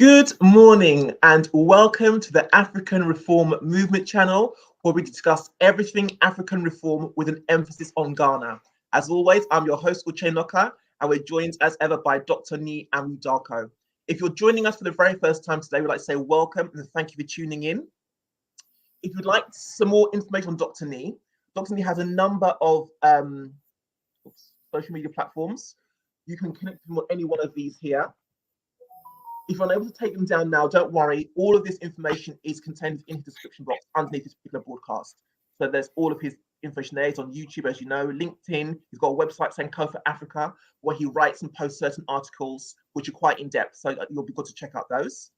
Good morning and welcome to the African Reform Movement channel, where we discuss everything African reform with an emphasis on Ghana. As always, I'm your host, Uche Noka, and we're joined as ever by Dr. Nii and Darko. If you're joining us for the very first time today, we'd like to say welcome and thank you for tuning in. If you'd like some more information on Dr. Nii has a number of social media platforms. You can connect with him on any one of these here. If you're unable to take them down now, don't worry. All of this information is contained in his description box underneath this particular broadcast. So there's all of his information there. It's on YouTube, as you know, LinkedIn. He's got a website saying Code for Africa, where he writes and posts certain articles, which are quite in-depth. So you'll be good to check out those.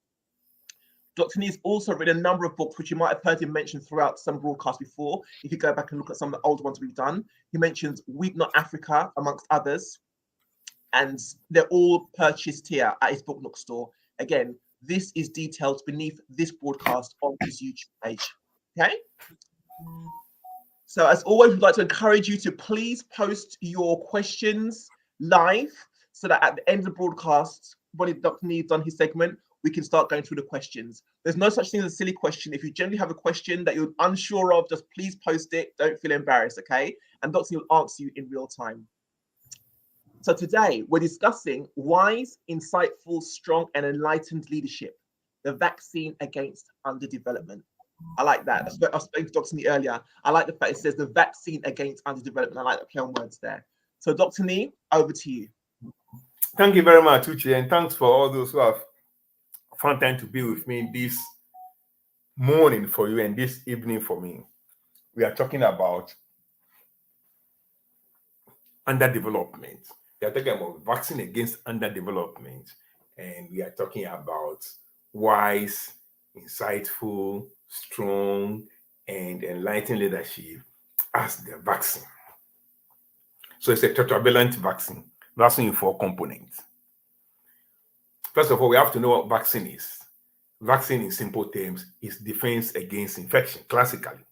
Dr. Nii has also written a number of books, which you might have heard him mention throughout some broadcasts before. If you go back and look at some of the older ones we've done, he mentions Weep Not Africa, amongst others. And they're all purchased here at his Book Nook store. Again, this is detailed beneath this broadcast on his YouTube page. Okay? So as always, we'd like to encourage you to please post your questions live so that at the end of the broadcast, when Dr. Nii done his segment, we can start going through the questions. There's no such thing as a silly question. If you generally have a question that you're unsure of, just please post it. Don't feel embarrassed, okay? And Dr. Nii will answer you in real time. So today we're discussing wise, insightful, strong, and enlightened leadership, the vaccine against underdevelopment. I like that. I was speaking to Dr. Nii earlier. I like the fact it says the vaccine against underdevelopment. I like the play on words there. So Dr. Nii, over to you. Thank you very much, Uche, and thanks for all those who have found time to be with me this morning for you and this evening for me. We are talking about underdevelopment. We are talking about vaccine against underdevelopment, and we are talking about wise, insightful, strong, and enlightened leadership as the vaccine. So it's a tetravalent vaccine in 4 components. First of all, we have to know what vaccine is. Vaccine, in simple terms, is defense against infection, classically.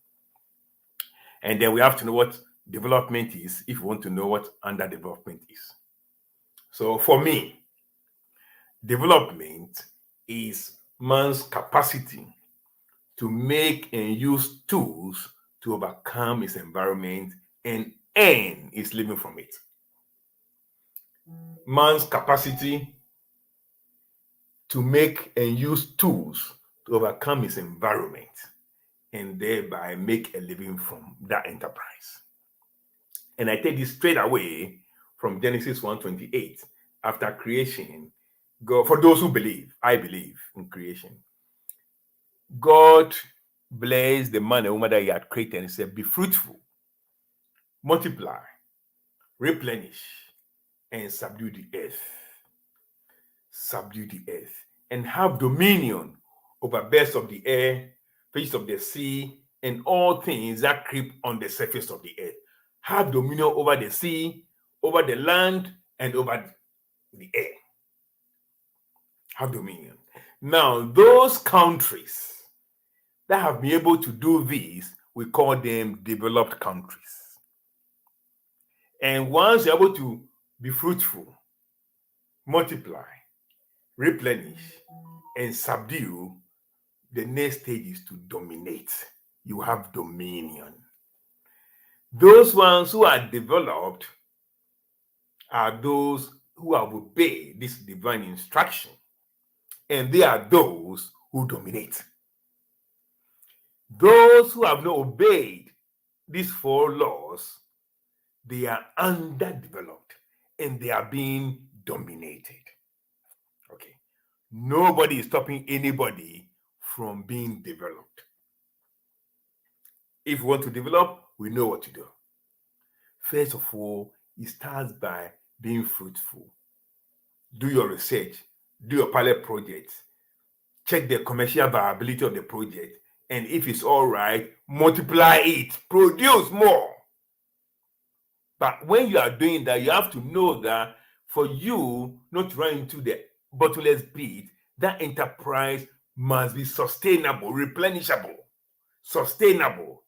And then we have to know what development is if we want to know what underdevelopment is. So for me, development is man's capacity to make and use tools to overcome his environment and earn his living from it. Man's capacity to make and use tools to overcome his environment and thereby make a living from that enterprise. And I take this straight away from Genesis 1:28. After creation, God, for those who believe, I believe in creation, God blessed the man and woman that he had created and said, be fruitful, multiply, replenish, and subdue the earth. Subdue the earth and have dominion over birds of the air, fish of the sea, and all things that creep on the surface of the earth. Have dominion over the sea, over the land, and over the air. Have dominion. Now, those countries that have been able to do this, we call them developed countries. And once you're able to be fruitful, multiply, replenish, and subdue, the next stage is to dominate. You have dominion. Those ones who are developed are those who have obeyed this divine instruction, and they are those who dominate. Those who have not obeyed these 4 laws, they are underdeveloped and they are being dominated. Okay. Nobody is stopping anybody from being developed. If we want to develop, we know what to do. First of all, it starts by being fruitful. Do your research, do your pilot project, check the commercial viability of the project, and if it's all right, multiply it, produce more. But when you are doing that, you have to know that for you not to run into the bottomless pit, that enterprise must be sustainable, replenishable, sustainable.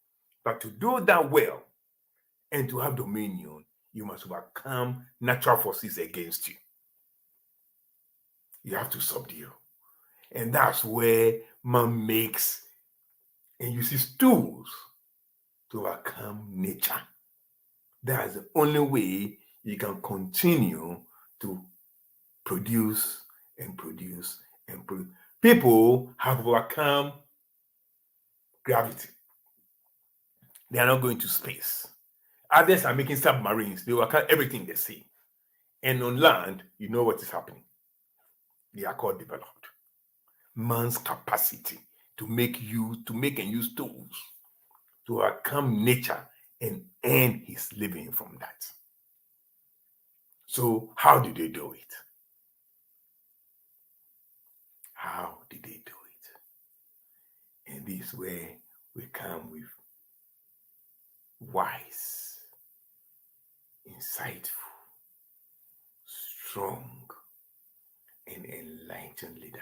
But to do that well and to have dominion, you must overcome natural forces against you. You have to subdue. And that's where man makes and uses tools to overcome nature. That's the only way you can continue to produce and produce and produce. People have overcome gravity. They are not going to space. Others are making submarines. They overcome everything they see. And on land, you know what is happening. They are called developed. Man's capacity to make and use tools to overcome nature and earn his living from that. So how did they do it? How did they do it? And this is where we come with wise, insightful, strong, and enlightened leadership.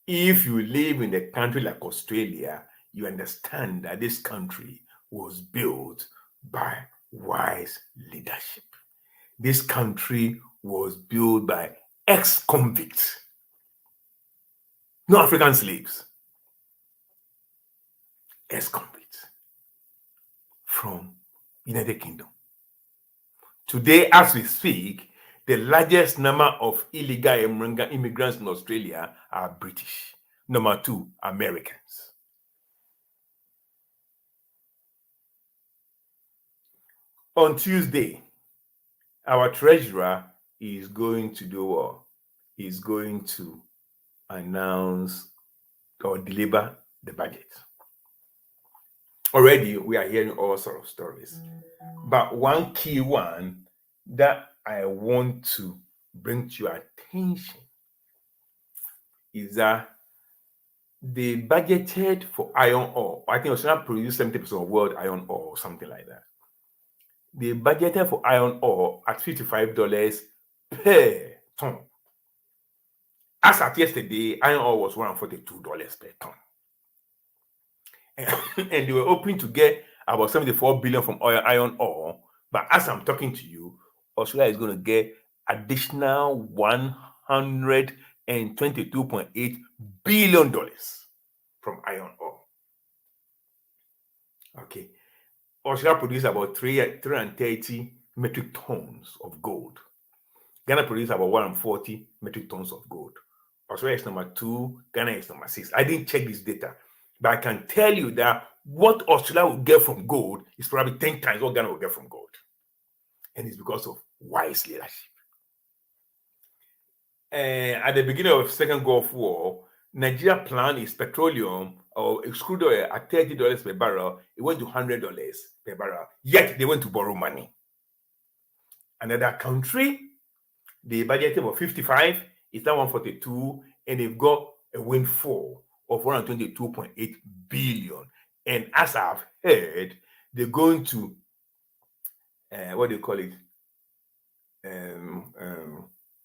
If you live in a country like Australia, you understand that this country was built by wise leadership. This country was built by ex-convicts, no African slaves, ex-convicts from United Kingdom. Today, as we speak, the largest number of illegal immigrants in Australia are British. Number 2, Americans. On Tuesday, our treasurer is going to do what? He's going to announce or deliver the budget. Already, we are hearing all sorts of stories. But one key one that I want to bring to your attention is that they budgeted for iron ore. I think Australia produced 70% of world iron ore or something like that. They budgeted for iron ore at $55 per ton. As at yesterday, iron ore was $142 per ton. And they were hoping to get about 74 billion from iron ore. But as I'm talking to you, Australia is going to get additional $122.8 billion from iron ore. Okay. Australia produced about 330 metric tons of gold. Ghana produced about 140 metric tons of gold. Australia is number 2, Ghana is number 6. I didn't check this data, but I can tell you that what Australia will get from gold is probably 10 times what Ghana will get from gold. And it's because of wise leadership. At the beginning of the Second Gulf War, Nigeria planned its petroleum or crude oil at $30 per barrel. It went to $100 per barrel. Yet they went to borrow money. Another country, they budgeted for 55, it's now 142, and they've got a windfall of 122.8 billion. And as I've heard, they're going to what do you call it?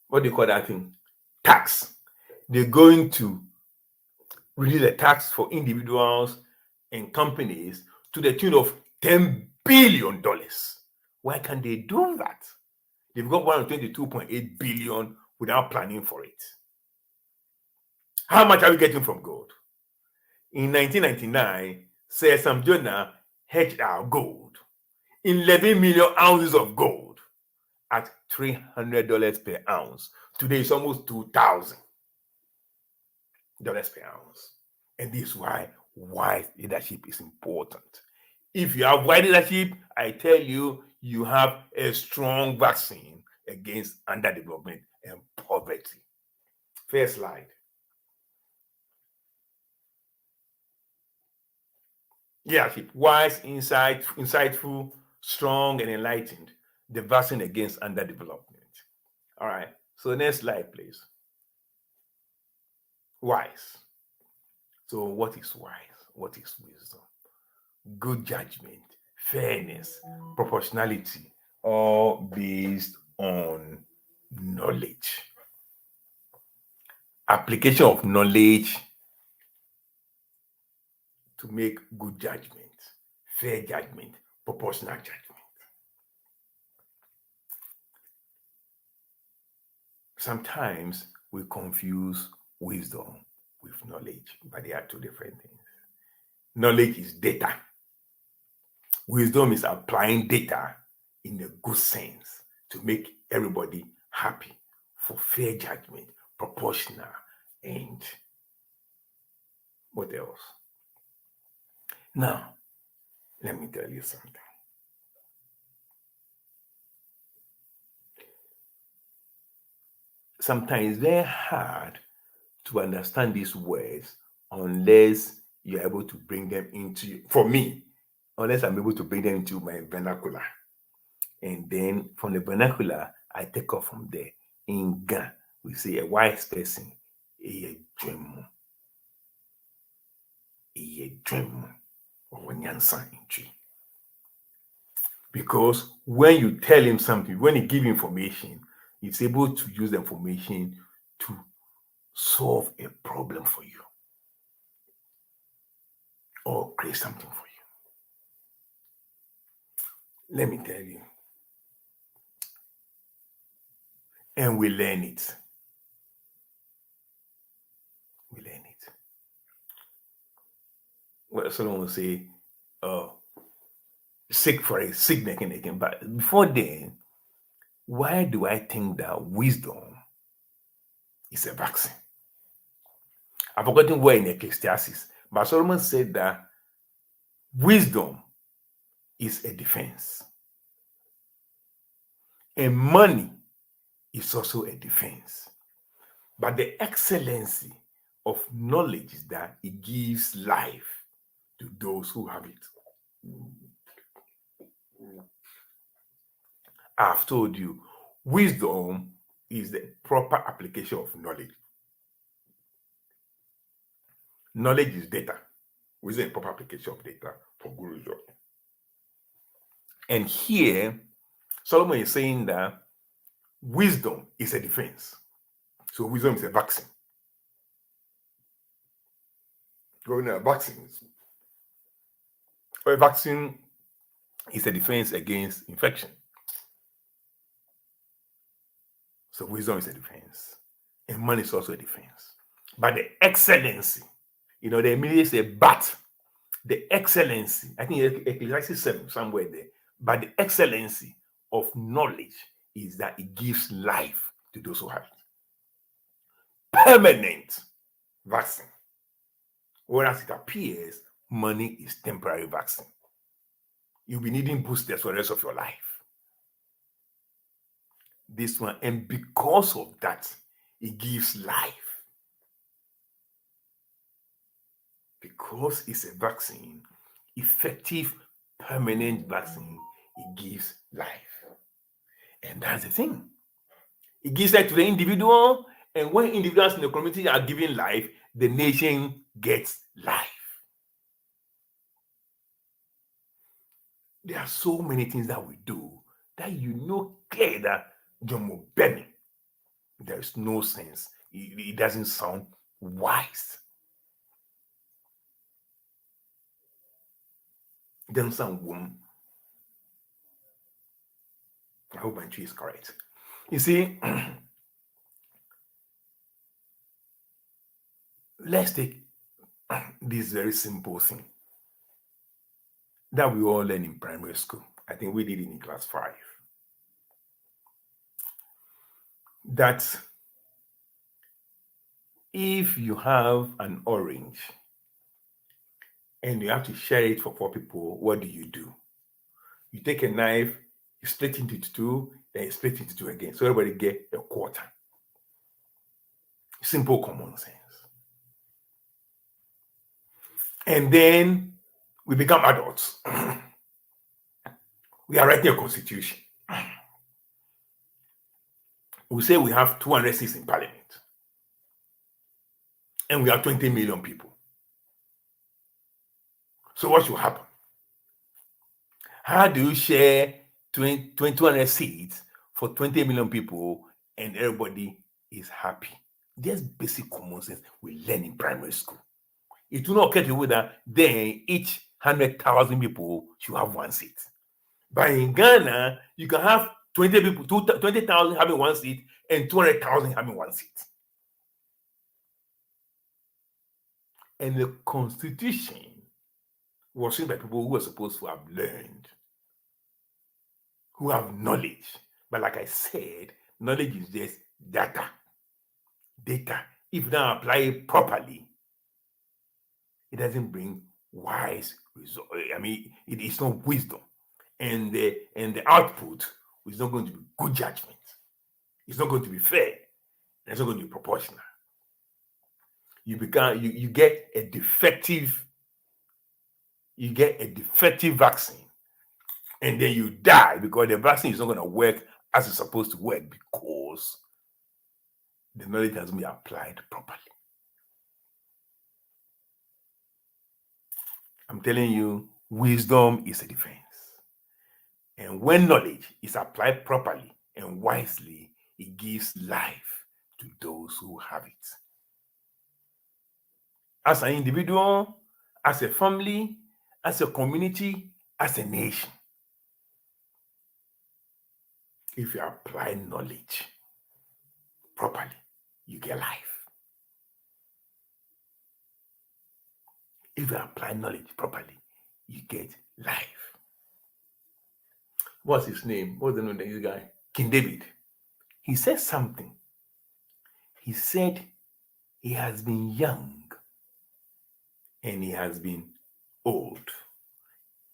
What do you call that thing? Tax. They're going to release a tax for individuals and companies to the tune of $10 billion. Why can't they do that? They've got 122.8 billion without planning for it. How much are we getting from gold? In 1999, Sir Sam Jonah hedged our gold, 11 million ounces of gold at $300 per ounce. Today it's almost $2,000 per ounce. And this is why wise leadership is important. If you have wise leadership, I tell you, you have a strong vaccine against underdevelopment and poverty. First slide. Leadership, wise, insightful, strong, and enlightened. The vaccine against underdevelopment. All right. So next slide, please. Wise. So what is wise? What is wisdom? Good judgment, fairness, proportionality, all based on knowledge. Application of knowledge to make good judgment, fair judgment, proportional judgment. Sometimes we confuse wisdom with knowledge, but they are two different things. Knowledge is data. Wisdom is applying data in a good sense to make everybody happy, for fair judgment, proportional, and what else? Now, let me tell you something. Sometimes it's very hard to understand these words unless you're able to bring them into, for me, unless I'm able to bring them into my vernacular. And then from the vernacular, I take off from there. In Ga, we say a wise person, a dream, or nyansa in tree. Because when you tell him something, when you give information, he's able to use the information to solve a problem for you or create something for you. Let me tell you. And we learn it. We learn it. Well, someone will say, sick for a sick neck and again. But before then, why do I think that wisdom is a vaccine? I've forgotten where in Ecclesiastes, but Solomon said that wisdom is a defense. And money is also a defense. But the excellency of knowledge is that it gives life to those who have it. I've told you, wisdom is the proper application of knowledge. Knowledge is data. Wisdom is the proper application of data for good result. And here, Solomon is saying that wisdom is a defense. So wisdom is a vaccine. Going to vaccines. A vaccine is a defense against infection. So wisdom is a defense. And money is also a defense. But the excellency, they immediately say, but the excellency, I think Ecclesiastes 7, somewhere there, but the excellency of knowledge is that it gives life to those who have it. Permanent vaccine. Whereas it appears money is temporary vaccine. You'll be needing boosters for the rest of your life. This one, and because of that, it gives life. Because it's a vaccine, effective, permanent vaccine, it gives life. And that's the thing. It gives life to the individual, and when individuals in the community are giving life, the nation gets life. There are so many things that we do that clear that Jomo Benny, there is no sense. It doesn't sound wise. It doesn't sound warm. I hope my tree is correct. You see, let's take this very simple thing that we all learn in primary school. I think we did it in class 5. That if you have an orange and you have to share it for 4 people, what do? You take a knife, you split it into 2, then you split it into 2 again. So everybody get a quarter. Simple common sense. And then we become adults. We are writing a constitution. We say we have 200 seats in parliament. And we have 20 million people. So what should happen? How do you share 200 seats for 20 million people and everybody is happy? Just basic common sense we learn in primary school. It will not occur to you that then each 100,000 people should have 1 seat. But in Ghana, you can have 20 people, 20,000 having 1 seat and 200,000 having 1 seat. And the Constitution was written by people who were supposed to have learned, who have knowledge. But like I said, knowledge is just data. Data. If you don't apply it properly, it doesn't bring wise result. I mean, it is not wisdom. And the output is not going to be good judgment. It's not going to be fair. It's not going to be proportional. You get a defective vaccine, and then you die because the vaccine is not going to work as it's supposed to work because the knowledge hasn't been applied properly. I'm telling you, wisdom is a defense. And when knowledge is applied properly and wisely, it gives life to those who have it. As an individual, as a family, as a community, as a nation. If you apply knowledge properly, you get life. If you apply knowledge properly, you get life. What's his name? What's the name of this guy? King David. He said something. He said he has been young and he has been old,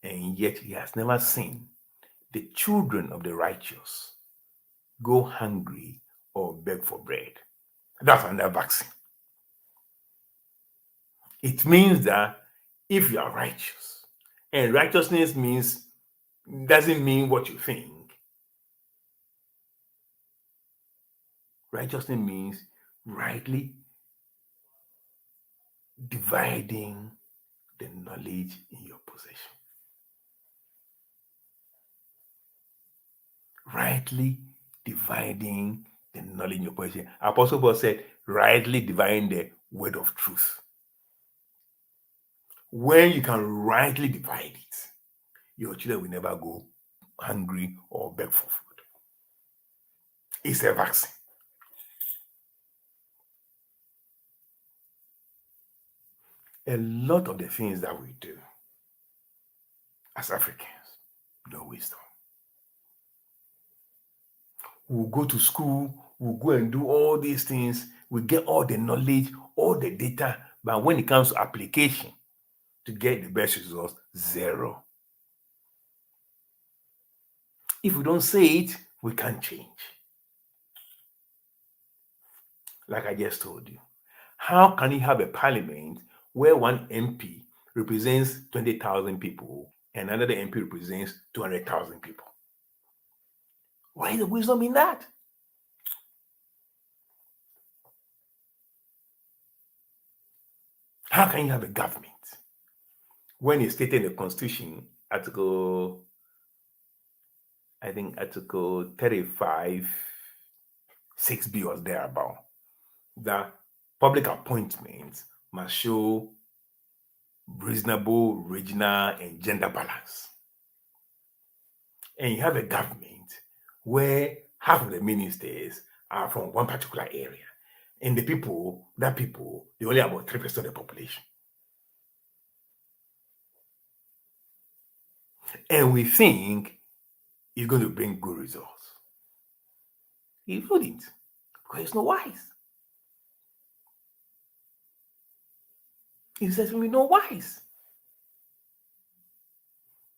and yet he has never seen the children of the righteous go hungry or beg for bread. That's another vaccine. It means that if you are righteous, and righteousness doesn't mean what you think. Righteousness means rightly dividing the knowledge in your possession. Rightly dividing the knowledge in your possession. Apostle Paul said, rightly dividing the word of truth. When you can rightly divide it, your children will never go hungry or beg for food. It's a vaccine. A lot of the things that we do as Africans, no wisdom. We'll go to school, we'll go and do all these things, we get all the knowledge, all the data, but when it comes to application to get the best results, zero. If we don't say it, we can't change. Like I just told you, how can you have a parliament where one MP represents 20,000 people and another MP represents 200,000 people? Why is the wisdom in that? How can you have a government when it's stated in the Constitution, Article 35, 6B was there about, that public appointments must show reasonable regional and gender balance. And you have a government where half of the ministers are from one particular area. And the people, they only have about 3% of the population. And we think it's going to bring good results. It wouldn't, because it's not wise. It says we're not wise.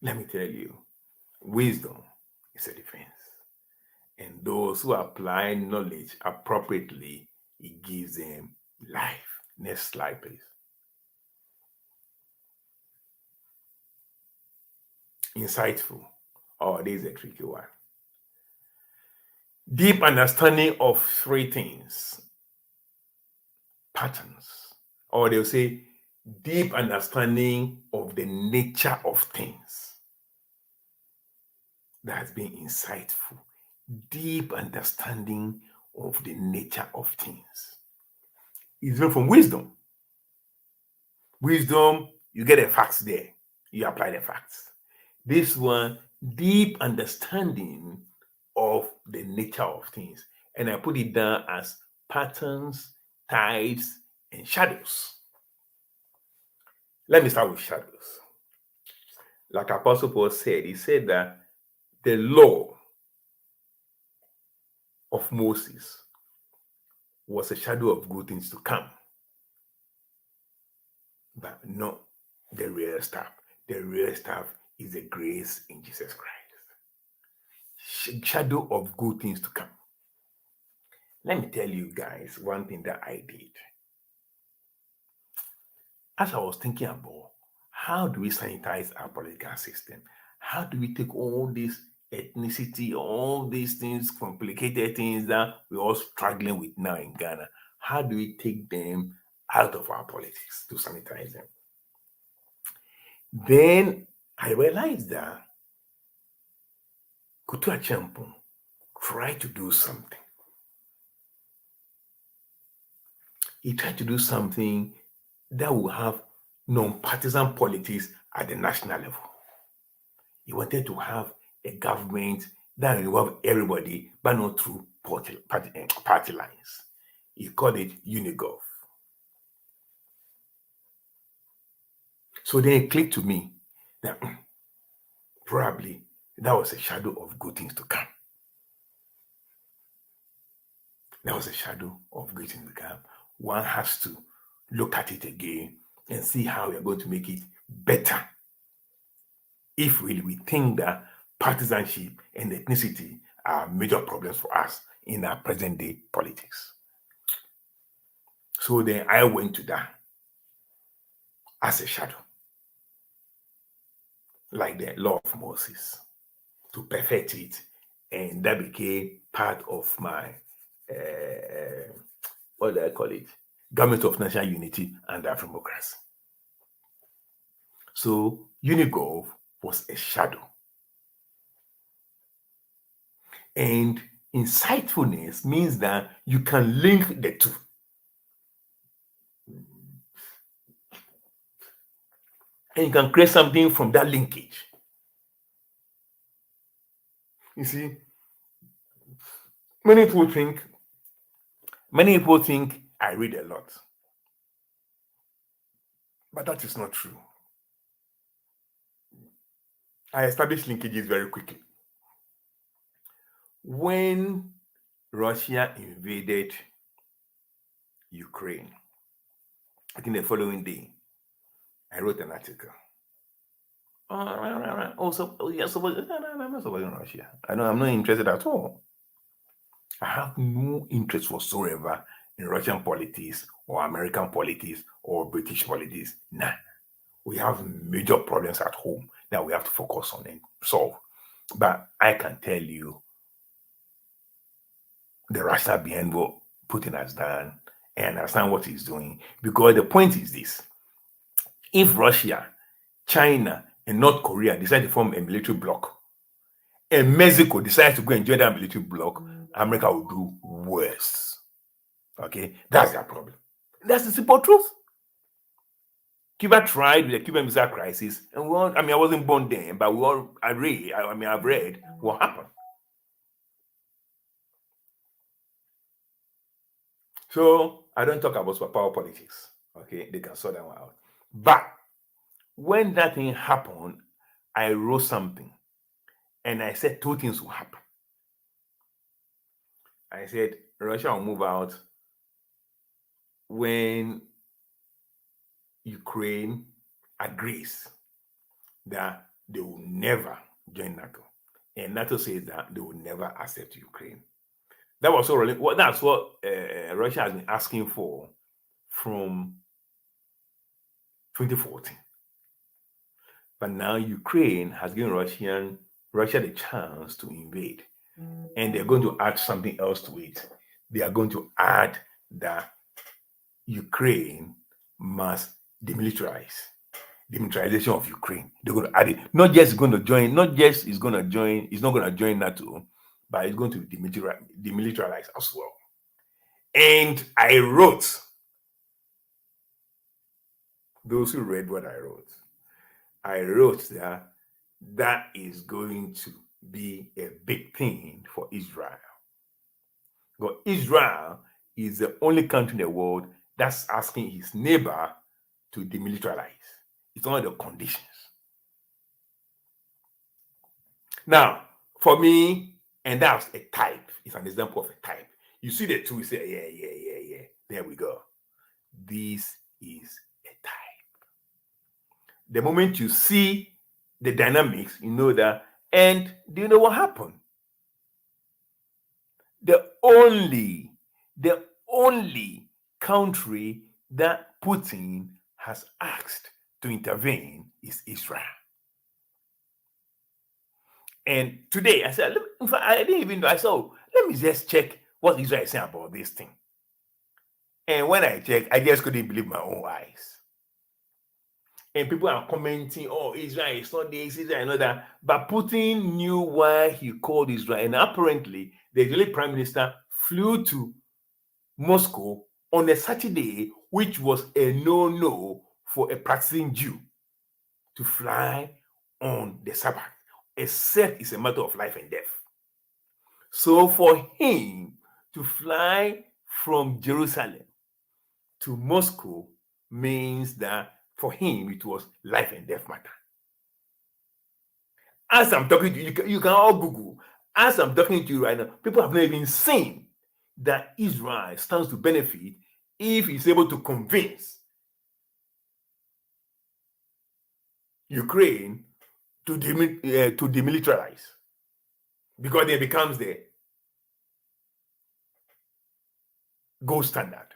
Let me tell you, wisdom is a defense. And those who apply knowledge appropriately, it gives them life. Next slide, please. Insightful. Oh, this is a tricky one. Deep understanding of three things. Patterns. Or they'll say deep understanding of the nature of things. That has been insightful. Deep understanding of the nature of things. It's not from wisdom. Wisdom, you get the facts there. You apply the facts. This one, deep understanding of the nature of things. And I put it down as patterns, types, and shadows. Let me start with shadows. Like Apostle Paul said, he said that the law of Moses was a shadow of good things to come, but not the real stuff. The real stuff is the grace in Jesus Christ. Shadow of good things to come. Let me tell you guys one thing that I did. As I was thinking about how do we sanitize our political system, how do we take all this ethnicity, all these things, complicated things that we're all struggling with now in Ghana, how do we take them out of our politics to sanitize them? Then I realized that Kutu Acheampong tried to do something. He tried to do something that will have non-partisan politics at the national level. He wanted to have a government that will involve everybody, but not through party lines. He called it Unigov. So then it clicked to me that probably that was a shadow of good things to come. That was a shadow of good things to come. One has to look at it again and see how we're going to make it better. If really we think that partisanship and ethnicity are major problems for us in our present day politics. So then I went to that as a shadow, like the law of Moses, to perfect it. And that became part of my, what do I call it? Government of National Unity and Democracy. So Unigov was a shadow. And insightfulness means that you can link the two. And you can create something from that linkage. You see, many people think I read a lot. But that is not true. I established linkages very quickly. When Russia invaded Ukraine, I think the following day, I wrote an article. You're supposed no, I'm not supporting Russia. I'm not interested at all. I have no interest whatsoever in Russian politics or American politics or British politics. Nah. We have major problems at home that we have to focus on and solve. But I can tell you the rationale behind what Putin has done and understand what he's doing. Because the point is this: if Russia, China, and North Korea decide to form a military bloc, and Mexico decides to go and join that military bloc, America will do worse. Okay, that's their problem. That's the simple truth. Cuba tried with the Cuban Missile Crisis, and I wasn't born then, but I've read what happened. So I don't talk about superpower politics. Okay, they can sort that one out. But when that thing happened, I wrote something, and I said two things will happen. I said Russia will move out when Ukraine agrees that they will never join NATO, and NATO says that they will never accept Ukraine. That was already that's what Russia has been asking for from 2014. But now Ukraine has given Russia the chance to invade, and they're going to add something else to it. They are going to add that Ukraine must demilitarize. Demilitarization of Ukraine. They're going to add it. Not just going to join. Not just is going to join. It's not going to join NATO, but it's going to demilitarize as well. And I wrote. Those who read what I wrote that is going to be a big thing for Israel. But Israel is the only country in the world that's asking his neighbor to demilitarize. It's only the conditions. Now, for me, and that's a type. It's an example of a type. You see the two, you say, yeah. There we go. This is a type. The moment you see the dynamics, you know that. And do you know what happened? The only country that Putin has asked to intervene is Israel. And today I said, in fact, I didn't even know. I said, let me just check what Israel is saying about this thing. And when I checked, I just couldn't believe my own eyes. And people are commenting, oh, Israel is not this, Israel is not that. But Putin knew why he called Israel. And apparently, the Israeli prime minister flew to Moscow on a Saturday, which was a no-no for a practicing Jew to fly on the Sabbath, except it's a matter of life and death. So for him to fly from Jerusalem to Moscow means that for him it was life and death matter. As I'm talking to you, you can all Google. As I'm talking to you right now, people have not even seen that Israel stands to benefit if he's able to convince Ukraine to demilitarize, because it becomes the gold standard.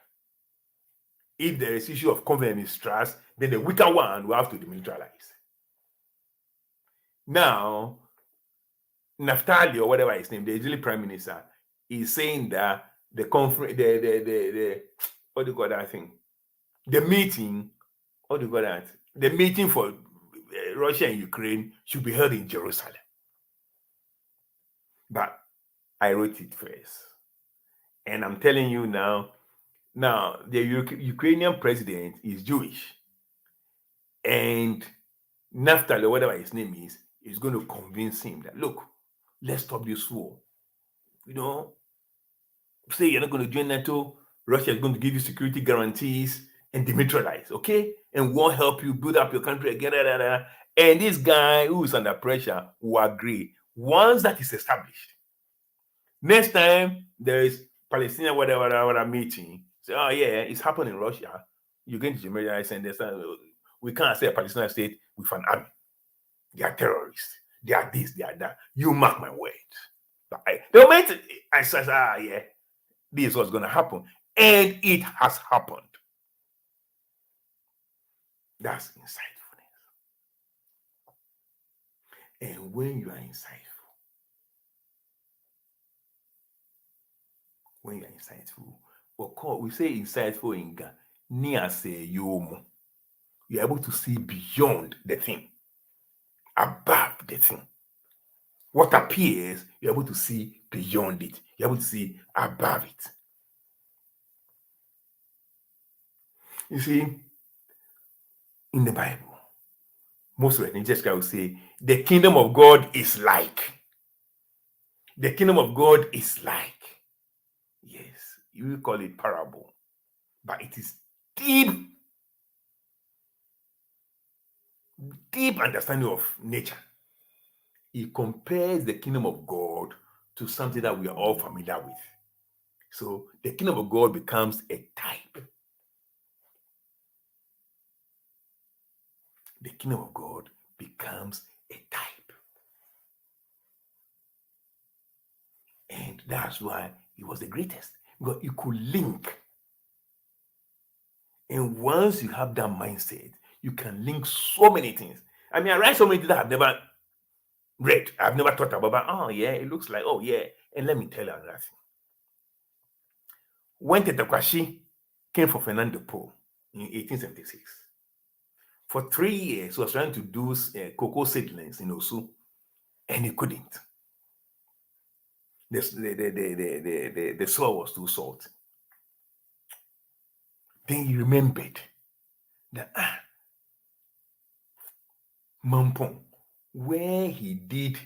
If there is issue of confidence and mistrust, then the weaker one will have to demilitarize. Now, Naftali, or whatever his name, the Israeli prime minister, is saying that the conference, what do you call that thing? The meeting, what do you call that? The meeting for Russia and Ukraine should be held in Jerusalem. But I wrote it first. And I'm telling you now, the Ukrainian president is Jewish. And Naftali, or whatever his name is going to convince him that, look, let's stop this war. You know, say you're not going to join NATO, Russia is going to give you security guarantees and demilitarize, okay? And we'll help you build up your country again. And this guy who is under pressure will agree. Once that is established, next time there is Palestinian whatever meeting, say, oh yeah, it's happening in Russia. You're going to demilitarize, and we can't say a Palestinian state with an army. They are terrorists. They are this, they are that. You mark my words. The moment I said, yeah, this is what's going to happen. And it has happened. That's insightfulness. And when you are insightful, we say insightful in Ghana, you're able to see beyond the thing, above the thing. What appears, you're able to see beyond it. You're able to see above it. You see, in the Bible, most of the things, just will say, the kingdom of God is like. The kingdom of God is like. Yes, you will call it parable, but it is deep understanding of nature. He compares the kingdom of God to something that we are all familiar with. So the kingdom of God becomes a type. The kingdom of God becomes a type. And that's why he was the greatest. Because you could link. And once you have that mindset, you can link so many things. I mean, I write so many things that I've never read. I've never thought about, but oh yeah, it looks like, oh yeah. And let me tell you another thing. When Tetakwashi came for Fernando Po in 1876, for 3 years, he was trying to do cocoa seedlings in Osu, and he couldn't. The soil was too salty. Then he remembered that Mampong, where he did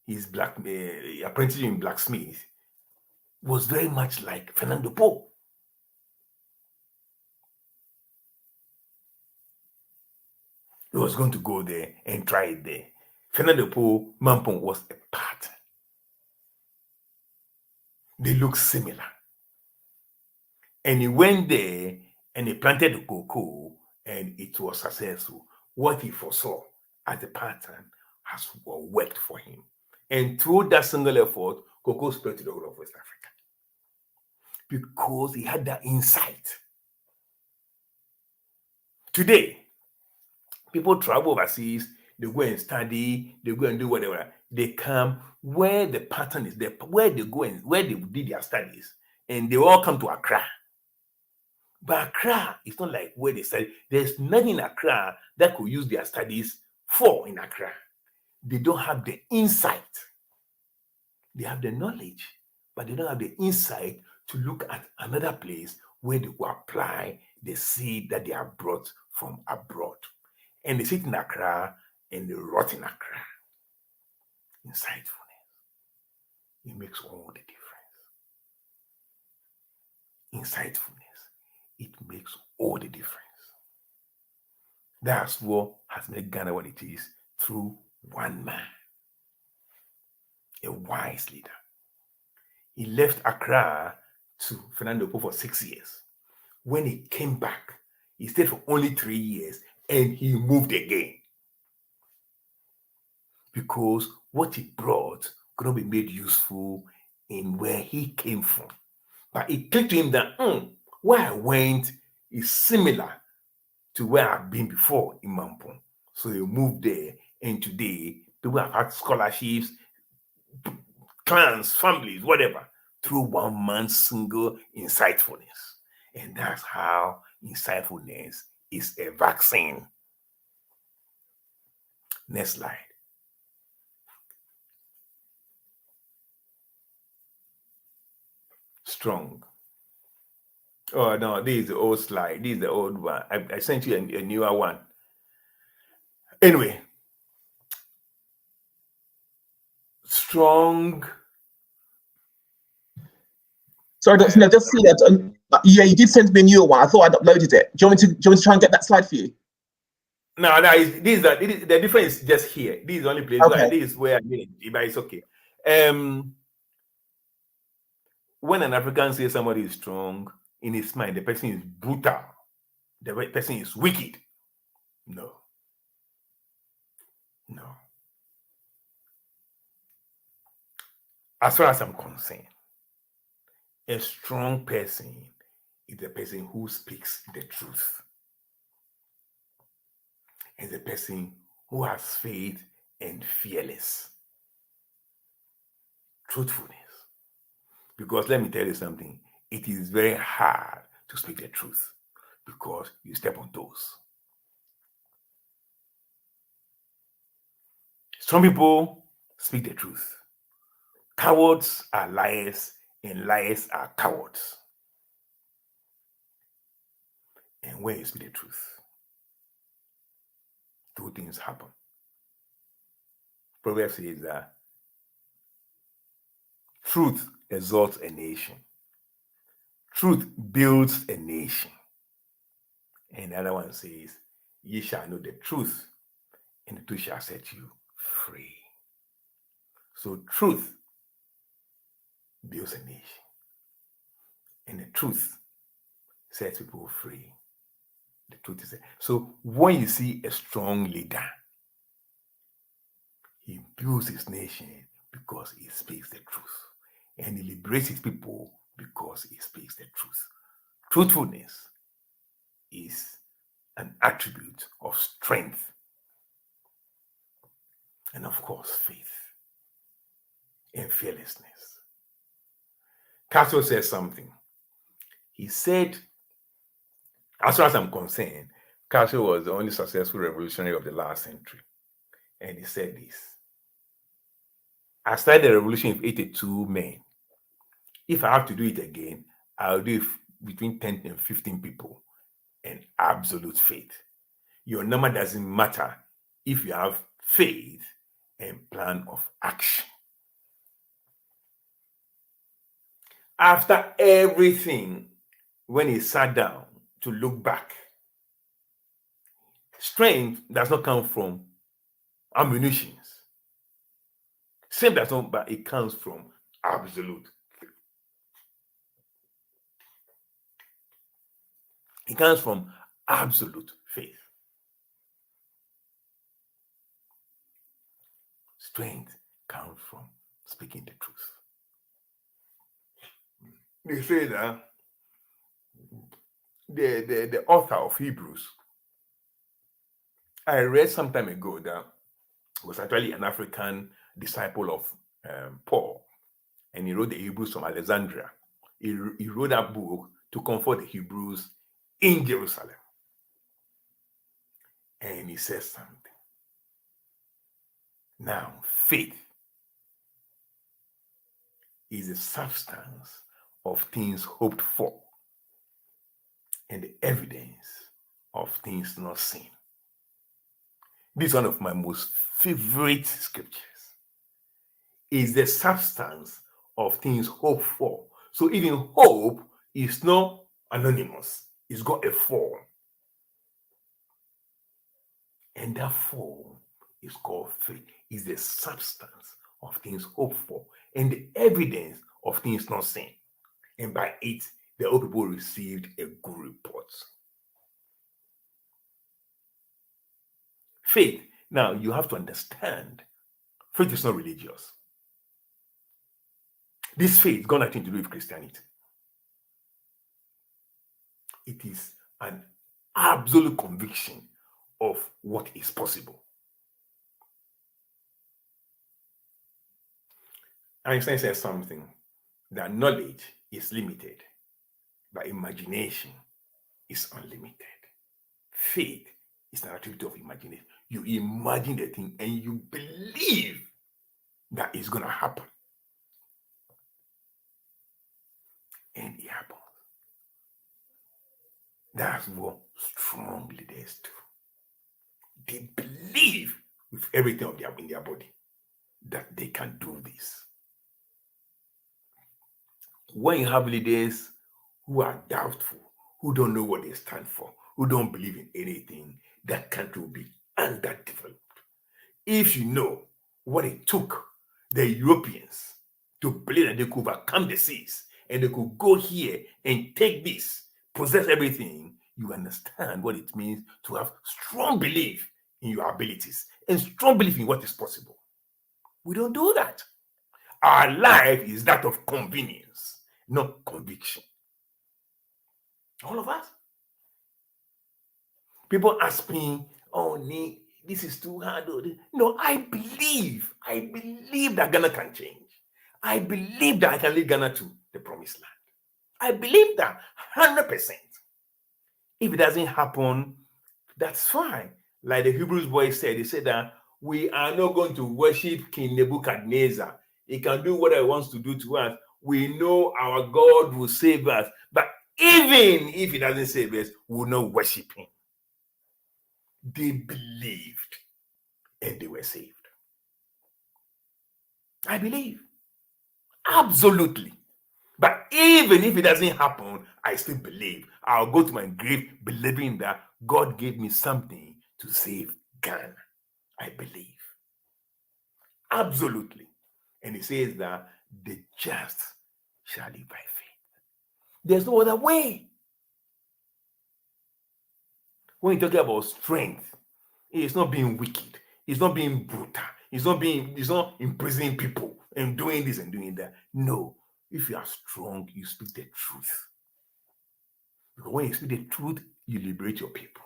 his apprenticeship in blacksmith, was very much like Fernando Po. He was going to go there and try it there. Fernando Po, Mampong was a pattern. They look similar. And he went there and he planted the cocoa and it was successful. What he foresaw as a pattern has worked for him. And through that single effort, cocoa spread to the whole of West Africa. Because he had that insight. Today, people travel overseas, they go and study, they go and do whatever. They come where the pattern is there, where they go and where they did their studies, and they all come to Accra. But Accra is not like where they study. There's nothing in Accra that could use their studies for in Accra. They don't have the insight. They have the knowledge, but they don't have the insight to look at another place where they will apply the seed that they have brought from abroad. And they sit in Accra and they rot in Accra. Insightfulness. It makes all the difference. Insightfulness. It makes all the difference. That's what has made Ghana what it is through one man, a wise leader. He left Accra to Fernando Po for 6 years. When he came back, he stayed for only 3 years and he moved again. Because what he brought could not be made useful in where he came from. But it clicked to him that where I went is similar to where I've been before in Mampong. So he moved there, and today people have had scholarships, clans, families, whatever, through one man's single insightfulness. And that's how insightfulness is a vaccine. Next slide. Strong. Oh no, this is the old slide. This is the old one. I sent you a newer one. Anyway, strong. Sorry, Dr. Nii, just see that. Yeah, you did send me a newer one. I thought I'd uploaded it. Do you want me to try and get that slide for you? No, the difference is just here. This is the only place where this is where I made it, but it's okay. When an African says somebody is strong, in his mind, the person is brutal, the person is wicked. No. As far as I'm concerned, a strong person is the person who speaks the truth. Is the person who has faith and fearless. Truthfulness. Because let me tell you something, it is very hard to speak the truth because you step on toes. Some people speak the truth. Cowards are liars and liars are cowards. And when you speak the truth, two things happen. Proverbs says that truth exalts a nation. Truth builds a nation. And the other one says, ye shall know the truth, and the truth shall set you free. So truth builds a nation. And the truth sets people free. The truth is so when you see a strong leader, he builds his nation because he speaks the truth. And he liberates his people because he speaks the truth. Truthfulness is an attribute of strength. And of course, faith and fearlessness. Castro said something. He said, as far as I'm concerned, Castro was the only successful revolutionary of the last century. And he said this. I started the revolution with 82 men. If I have to do it again, I'll do it between 10 and 15 people and absolute faith. Your number doesn't matter if you have faith and plan of action. After everything, when he sat down to look back, Strength does not come from ammunitions. Same does not, but it comes from absolute. It comes from absolute faith. Strength comes from speaking the truth. They say that the author of Hebrews, I read some time ago that was actually an African disciple of Paul, and he wrote the Hebrews from Alexandria. He wrote that book to comfort the Hebrews in Jerusalem. And he says something. Now, faith is the substance of things hoped for and the evidence of things not seen. This is one of my most favorite scriptures. Is the substance of things hoped for. So even hope is not anonymous. It's got a form. And that form is called faith. Is the substance of things hoped for and the evidence of things not seen. And by it, the old people received a good report. Faith. Now, you have to understand, faith is not religious. This faith got nothing to do with Christianity. It is an absolute conviction of what is possible. Einstein says something, that knowledge is limited, but imagination is unlimited. Faith is an activity of imagination. You imagine the thing and you believe that it's going to happen. And it happens. That's what strong leaders do. They believe with everything in their body that they can do this. When you have leaders who are doubtful, who don't know what they stand for, who don't believe in anything, that country will be underdeveloped. If you know what it took the Europeans to believe that they could overcome the seas and they could go here and take this, possess everything, you understand what it means to have strong belief in your abilities and strong belief in what is possible. We don't do that. Our life is that of convenience, not conviction. All of us. People ask me, oh, Nii, this is too hard. No, I believe that Ghana can change. I believe that I can lead Ghana to the promised land. I believe that 100%. If it doesn't happen, that's fine. Like the Hebrews boy said, he said that we are not going to worship King Nebuchadnezzar. He can do whatever he wants to do to us. We know our God will save us. But even if he doesn't save us, we will not worship him. They believed and they were saved. I believe. Absolutely. But even if it doesn't happen, I still believe. I'll go to my grave believing that God gave me something to save Ghana. I believe. Absolutely. And he says that the just shall live by faith. There's no other way. When you talk about strength, it's not being wicked. It's not being brutal. It's not imprisoning people and doing this and doing that. No. If you are strong, you speak the truth. Because when you speak the truth, you liberate your people.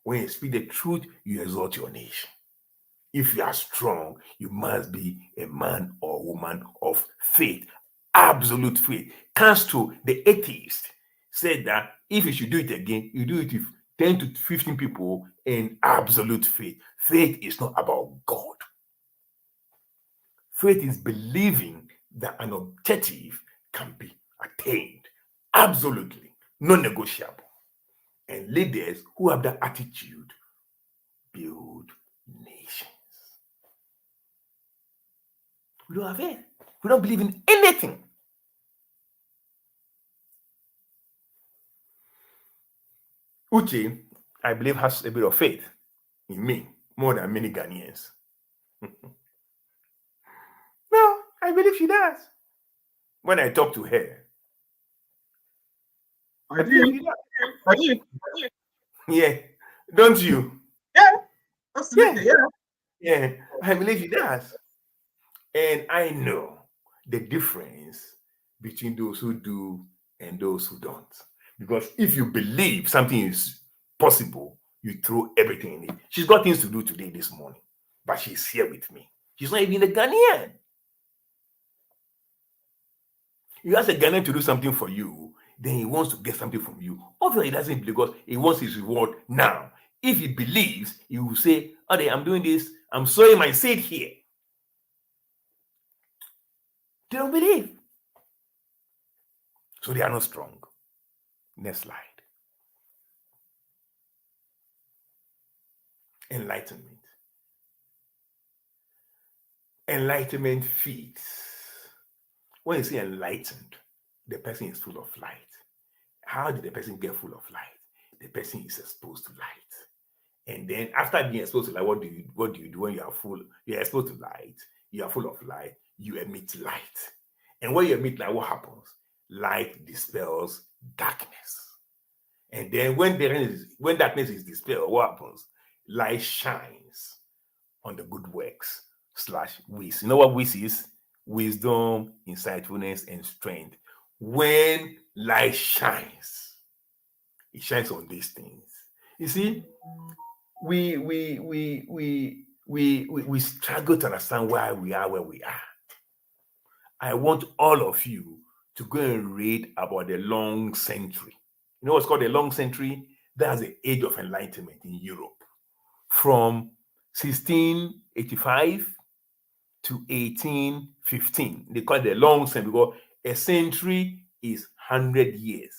When you speak the truth, you exalt your nation. If you are strong, you must be a man or woman of faith. Absolute faith. Comes to the atheist, said that if you should do it again, you do it with 10 to 15 people in absolute faith. Faith is not about God. Faith is believing that an objective can be attained. Absolutely. Non-negotiable. And leaders who have that attitude build nations. We don't have it. We don't believe in anything. Uche, I believe, has a bit of faith. in me more than many Ghanaians. No, I believe she does. When I talk to her, I do. I do. Yeah, don't you? Yeah, absolutely. Yeah. Yeah, I believe she does. And I know the difference between those who do and those who don't. Because if you believe something is possible, you throw everything in it. She's got things to do today, this morning, but she's here with me. She's not even a Ghanaian. You ask a Ghanaian to do something for you, then he wants to get something from you. Obviously, he doesn't believe because he wants his reward now. If he believes, he will say, "Okay, I'm doing this. I'm sowing my seed here." They don't believe. So they are not strong. Next slide. Enlightenment. Enlightenment feeds. When you say enlightened, the person is full of light. How did the person get full of light? The person is exposed to light. And then after being exposed to light, what do you do when you are full? You're exposed to light, you are full of light, you emit light. And when you emit light, what happens? Light dispels darkness. And then when darkness is dispelled, what happens? Light shines on the good works / wisdom. You know what wisdom is? Wisdom, insightfulness, and strength. When light shines, it shines on these things. You see, we struggle to understand why we are where we are. I want all of you to go and read about the long century. You know what's called the long century? That's the age of enlightenment in Europe. From 1685 to 1815. They call it the long century because a century is 100 years.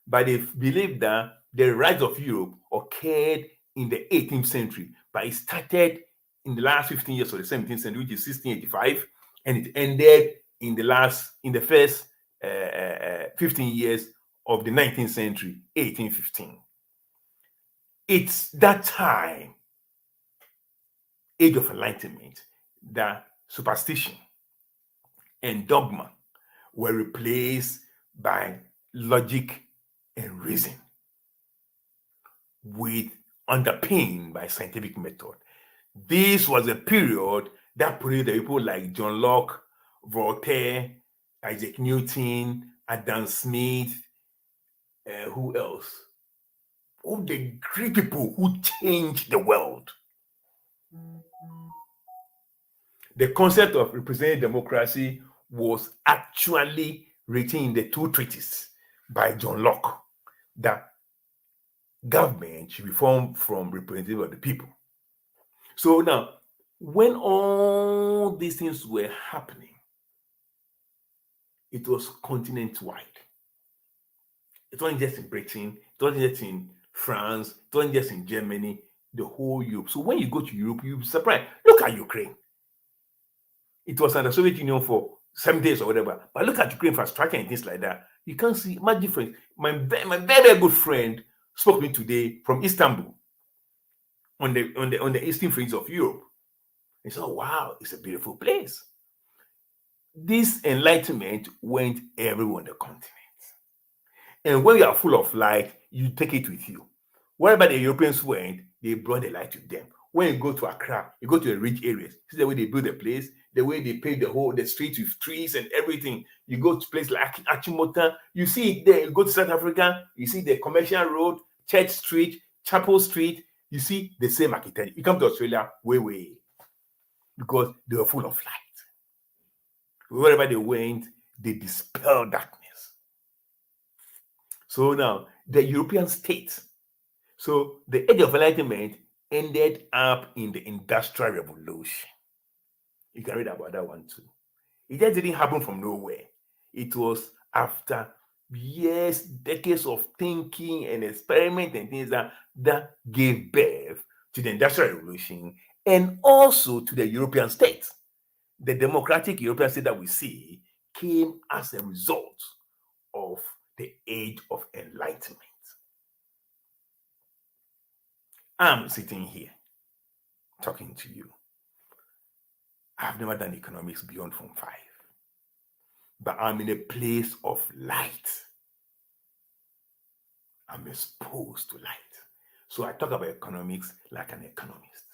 But they believe that the rise of Europe occurred in the 18th century, but it started in the last 15 years of the 17th century, which is 1685, and it ended in the first 15 years of the 19th century, 1815. It's that time, age of enlightenment, that superstition and dogma were replaced by logic and reason, with underpinned by scientific method. This was a period that produced people like John Locke, Voltaire, Isaac Newton, Adam Smith, who else? All the great people who changed the world. The concept of representative democracy was actually written in the two treatises by John Locke, that government should be formed from representatives of the people. So now, when all these things were happening, it was continent-wide. It wasn't just in Britain, it wasn't just in France, it wasn't just in Germany, the whole Europe. So when you go to Europe, you'll be surprised. Look at Ukraine. It was under the Soviet Union for 7 days or whatever. But look at Ukraine infrastructure and things like that. You can't see much difference. My very, very good friend spoke to me today from Istanbul, on the eastern fringe of Europe. He said, "Oh, wow, it's a beautiful place." This enlightenment went everywhere on the continent. And when you are full of light, you take it with you. Wherever the Europeans went, they brought the light with them. When you go to Accra, you go to the rich areas. See the way they build the place, the way they pave the streets with trees and everything. You go to places like Achimota, you see it there. You go to South Africa, you see the Commercial Road, Church Street, Chapel Street. You see the same architecture. You come to Australia, way, because they were full of light. Wherever they went, they dispelled darkness. So now, the European states. So the age of enlightenment ended up in the Industrial Revolution. You can read about that one too. It just didn't happen from nowhere. It was after years, decades of thinking and experiment and things that gave birth to the Industrial Revolution and also to the European states. The democratic European state that we see came as a result of the age of enlightenment. I'm sitting here. talking to you. I've never done economics beyond Form 5. But I'm in a place of light. I'm exposed to light. So I talk about economics like an economist.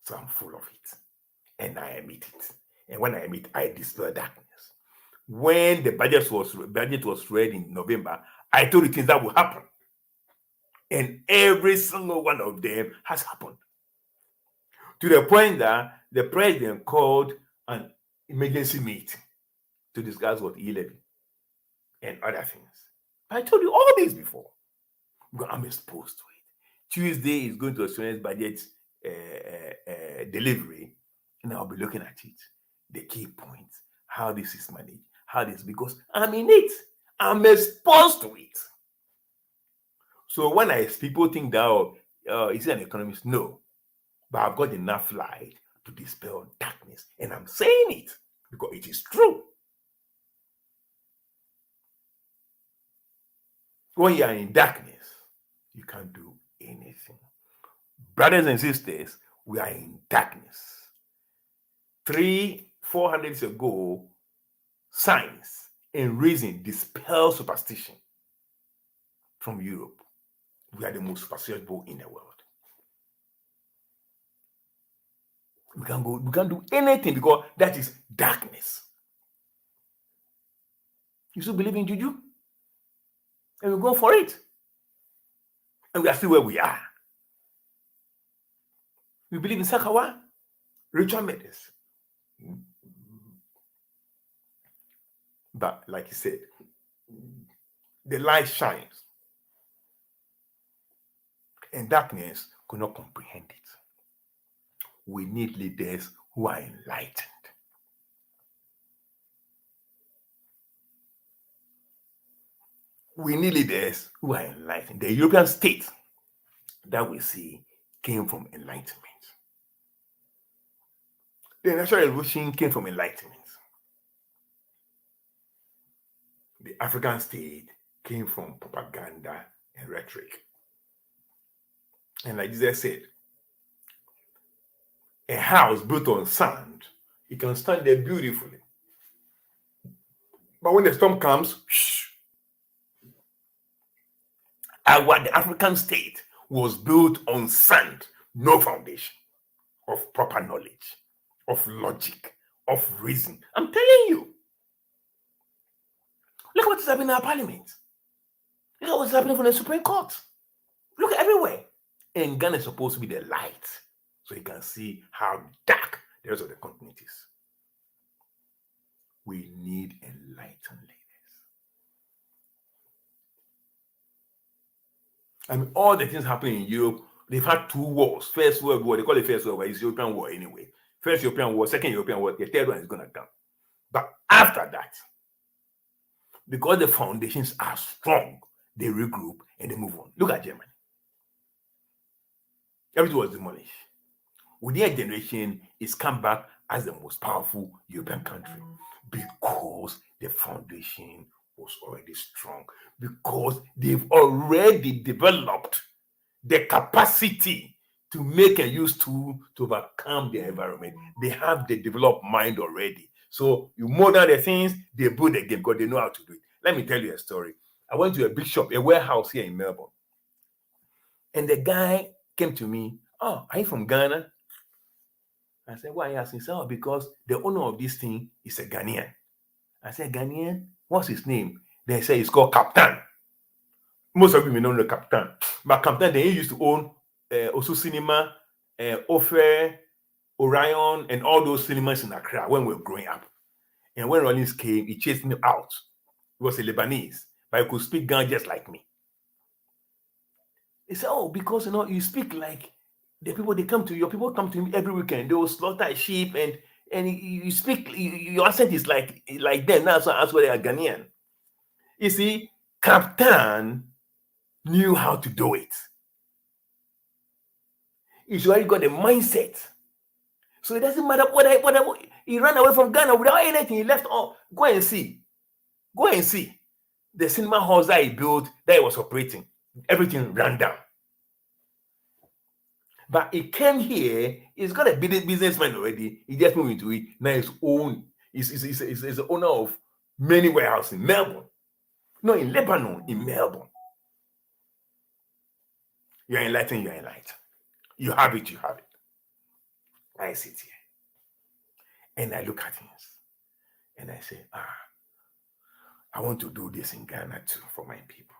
So I'm full of it. And I admit it. And when I admit, I dispel darkness. When the budget was read in November, I told you things that will happen. And every single one of them has happened. To the point that the president called an emergency meeting to discuss what e-levy and other things. I told you all this before. But I'm exposed to it. Tuesday is going to experience budget delivery, and I'll be looking at it. The key points, how this is managed, how this, because I'm in it. I'm exposed to it. So when people think that, is he an economist? No. But I've got enough light to dispel darkness. And I'm saying it because it is true. When you are in darkness, you can't do anything. Brothers and sisters, we are in darkness. 300-400 years ago, science and reason dispel superstition from Europe. We are the most superstitious people in the world. We can't do anything because that is darkness. You still believe in juju? And we go for it. And we are still where we are. We believe in Sakawa, ritual methods. But like he said, the light shines. And darkness could not comprehend it. We need leaders who are enlightened. We need leaders who are enlightened. The European state that we see came from Enlightenment. The Industrial Revolution came from Enlightenment. The African state came from propaganda and rhetoric. And like Jesus said, a house built on sand, it can stand there beautifully. But when the storm comes, the African state was built on sand, no foundation of proper knowledge, of logic, of reason. I'm telling you. Look at what's happening in our parliament. Look at what's happening from the Supreme Court. Look everywhere. And Ghana is supposed to be the light, so you can see how dark the rest of the continent is. We need enlightened leaders. I mean, all the things happening in Europe, they've had 2 wars. First World War, they call it First World War, it's European War anyway. First European War, Second European War, the third one is going to come. But after that, because the foundations are strong, they regroup and they move on. Look at Germany. Everything was demolished. Within a generation, it's come back as the most powerful European country because the foundation was already strong, because they've already developed the capacity to make and use tools to overcome their environment. They have the developed mind already. So you model the things, they build the game because they know how to do it. Let me tell you a story. I went to a big shop, a warehouse here in Melbourne. And the guy came to me, "Oh, are you from Ghana?" I said, "Why?" He asked me, "Oh, because the owner of this thing is a Ghanaian." I said, "Ghanaian? What's his name?" They say it's called Captain. Most of you may know the Captain. But Captain, they used to own Osu Cinema, Ofe, Orion, and all those cinemas in Accra when we were growing up. And when Rollins came, he chased me out. He was a Lebanese, but he could speak Ghana just like me. He said, "Oh, because you speak like the people, your people come to me every weekend. They will slaughter sheep and you speak, your accent is like them. That's why they are Ghanaian." You see, Captain knew how to do it. He's already got a mindset. So it doesn't matter whatever. He ran away from Ghana without anything. He left all. Go and see. The cinema halls that he built, that he was operating, everything ran down. But he came here, he's got a businessman already. He just moved into it. Now his own, he's the owner of many warehouses in Melbourne. No, in Lebanon, in Melbourne. You're enlightened, you're enlightened. You have it, you have it. I sit here and I look at things and I say, I want to do this in Ghana too for my people.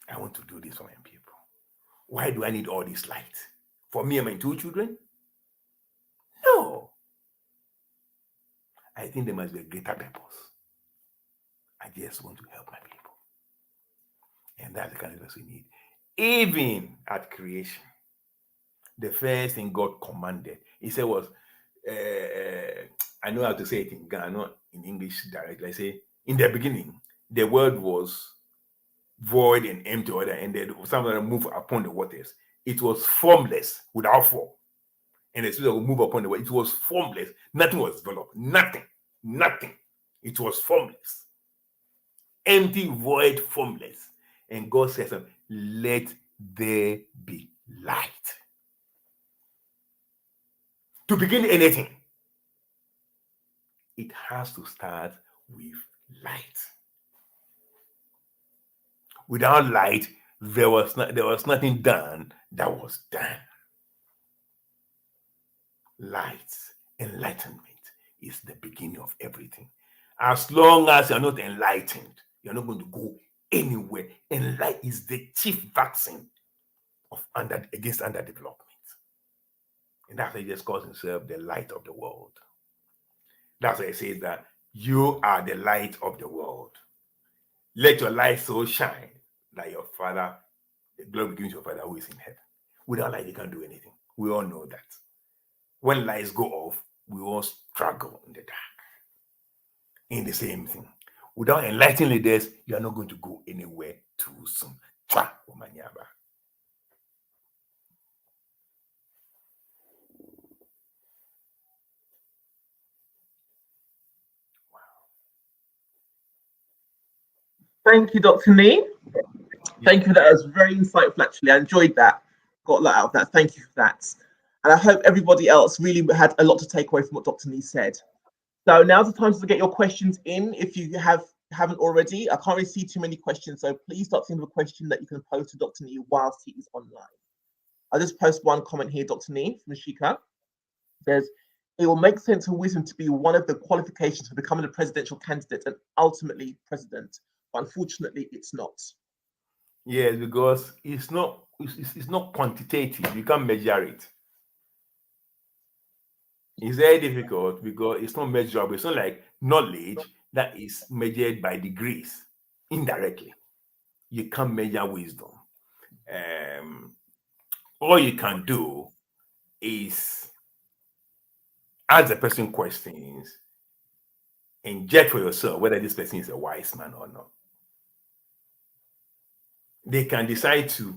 I want to do this for my people. Why do I need all this light? For me and my 2 children? No. I think there must be a greater purpose. I just want to help my people. And that's the kind of person we need. Even at creation, the first thing God commanded, he said was, I know how to say it in Ghana, not in English directly. I say, in the beginning, the word was void and empty order, and then something move upon the waters. It was formless without form. And the spirit will move upon the water. It was formless. Nothing was developed. Nothing. It was formless. Empty, void, formless. And God says, let there be light. To begin anything, it has to start with light. Without light, there was nothing done that was done. Light, enlightenment is the beginning of everything. As long as you're not enlightened, you're not going to go anywhere. And light is the chief vaccine of against underdevelopment. And that's why he just calls himself the light of the world. That's why he says that you are the light of the world. Let your light so shine that your Father, the glory begins your Father who is in heaven. Without light, you can't do anything. We all know that. When lights go off, we all struggle in the dark. In the same thing. Without enlightening leaders, you are not going to go anywhere too soon. Thank you, Dr. Nii. Thank you. That was very insightful, actually. I enjoyed that. Got a lot out of that. Thank you for that. And I hope everybody else really had a lot to take away from what Dr. Nii said. So now's the time to get your questions in. If you haven't already, I can't really see too many questions. So please start thinking of a question that you can post to Dr. Nii whilst he is online. I'll just post one comment here, Dr. Nii from Ashika. Says, it will make sense for wisdom to be one of the qualifications for becoming a presidential candidate and ultimately president. But unfortunately, it's not. Yes, because it's not quantitative. You can't measure it. It's very difficult because it's not measurable. It's not like knowledge that is measured by degrees indirectly. You can't measure wisdom. All you can do is ask the person questions and judge for yourself whether this person is a wise man or not. They can decide to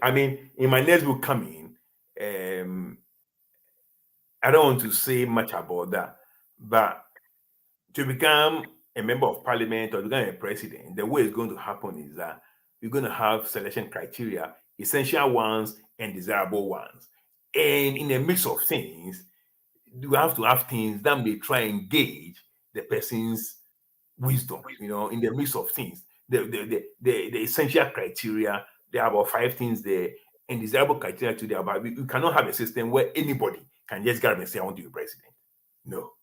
I mean, in my next book coming, I don't want to say much about that, but to become a member of parliament or become a president, the way it's going to happen is that you're going to have selection criteria, essential ones and desirable ones. And in a mix of things, you have to have things that may try and gauge the person's wisdom, in the midst of things. The essential criteria, there are about 5 things there, and desirable criteria to there. But we cannot have a system where anybody can just get up and say, I want to be president. No.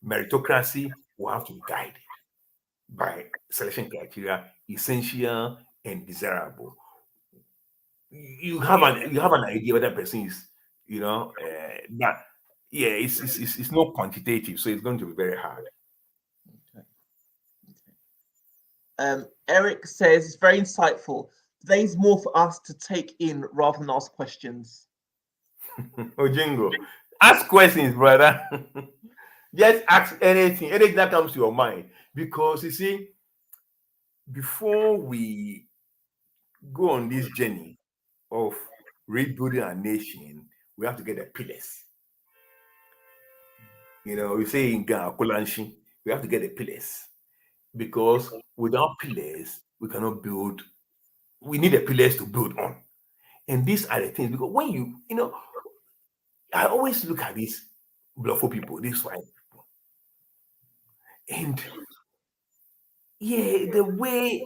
Meritocracy will have to be guided by selection criteria, essential and desirable. You have an idea what that person is, but yeah, it's not quantitative, so it's going to be very hard. Eric says it's very insightful. Today's more for us to take in rather than ask questions. Ojingo, ask questions, brother. Just ask anything that comes to your mind. Because you see, before we go on this journey of rebuilding our nation, we have to get the pillars. We say in Ghana, we have to get the pillars. Because without pillars, we cannot build we need the pillars to build on. And these are the things, because when you know, I always look at these Blufo people, these white people, and yeah, the way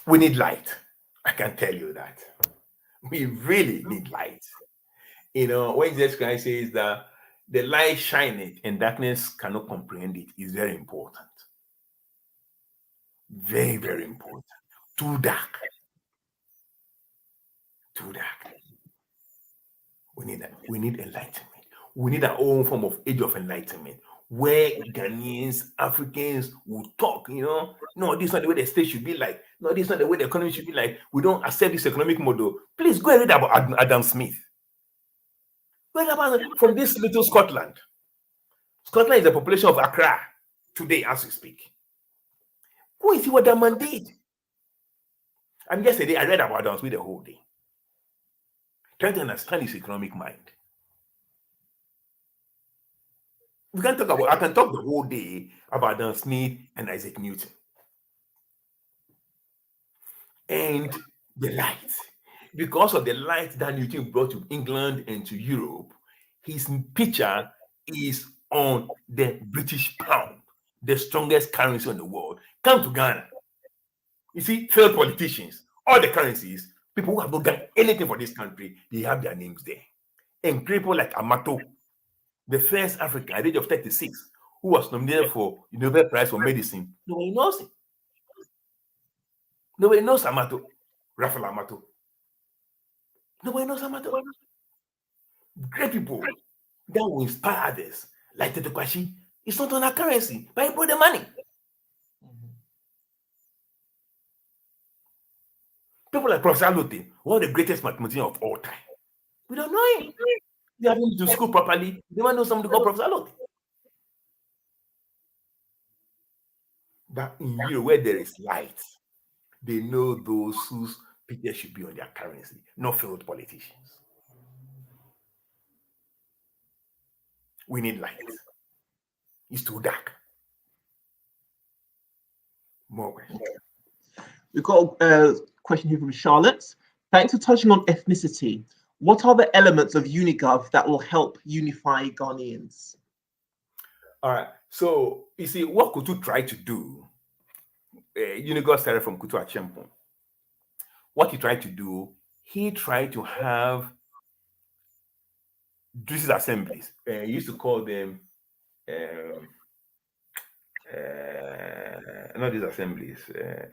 we need light. I can tell you that. We really need light. You know, when Jesus Christ says that the light shineth and darkness cannot comprehend it, is very important. Very, very important. Too dark. Too dark. We need that. We need enlightenment. We need our own form of age of enlightenment where Ghanaians, Africans will talk, you know. No, this is not the way the state should be like. No, this is not the way the economy should be like. We don't accept this economic model. Please go and read about Adam Smith. Read about from this little Scotland. Scotland is the population of Accra today as we speak. Go and see what that man did. And yesterday I read about Adam Smith the whole day, trying to understand his economic mind. We can talk about, I can talk the whole day about Adam Smith and Isaac Newton. And the light. Because of the light that Newton brought to England and to Europe, his picture is on the British pound, the strongest currency in the world. Come to Ghana. You see, failed politicians, all the currencies, people who have not done anything for this country, they have their names there. And people like Amato, the first African at the age of 36, who was nominated for the Nobel Prize for Medicine, nobody knows him. Nobody knows Amato, Raphael Amato. Nobody knows Amato. Great people that will inspire others, like Tete Kwashi. It's not on our currency, but he brought the money. People like Professor Lotte, one of the greatest mathematicians of all time. We don't know him. They haven't been to school properly. They want to know somebody called Professor Lotte. But in Europe, where there is light, they know those whose picture should be on their currency, not failed politicians. We need light. It's too dark. More questions. We've got a question here from Charlotte. Thanks for touching on ethnicity. What are the elements of Unigov that will help unify Ghanaians? All right. So, you see, what Kutu tried to do, Unigov started from Kutu Achempo. What he tried to do, he tried to have district assemblies. He used to call them, not these assemblies,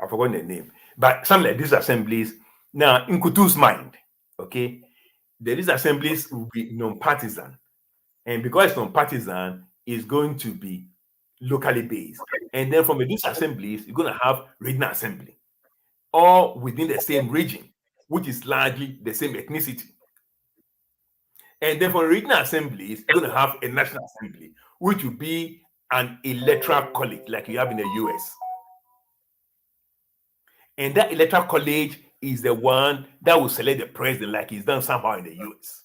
I've forgotten the name, but some like these assemblies. Now, in Kutu's mind, okay, these assemblies will be non-partisan. And because it's non-partisan, it's going to be locally based. And then from these assemblies, you're going to have regional assembly, all within the same region, which is largely the same ethnicity. And then for regional assemblies, you're going to have a national assembly, which will be an electoral college like you have in the US. And that electoral college is the one that will select the president like he's done somehow in the US.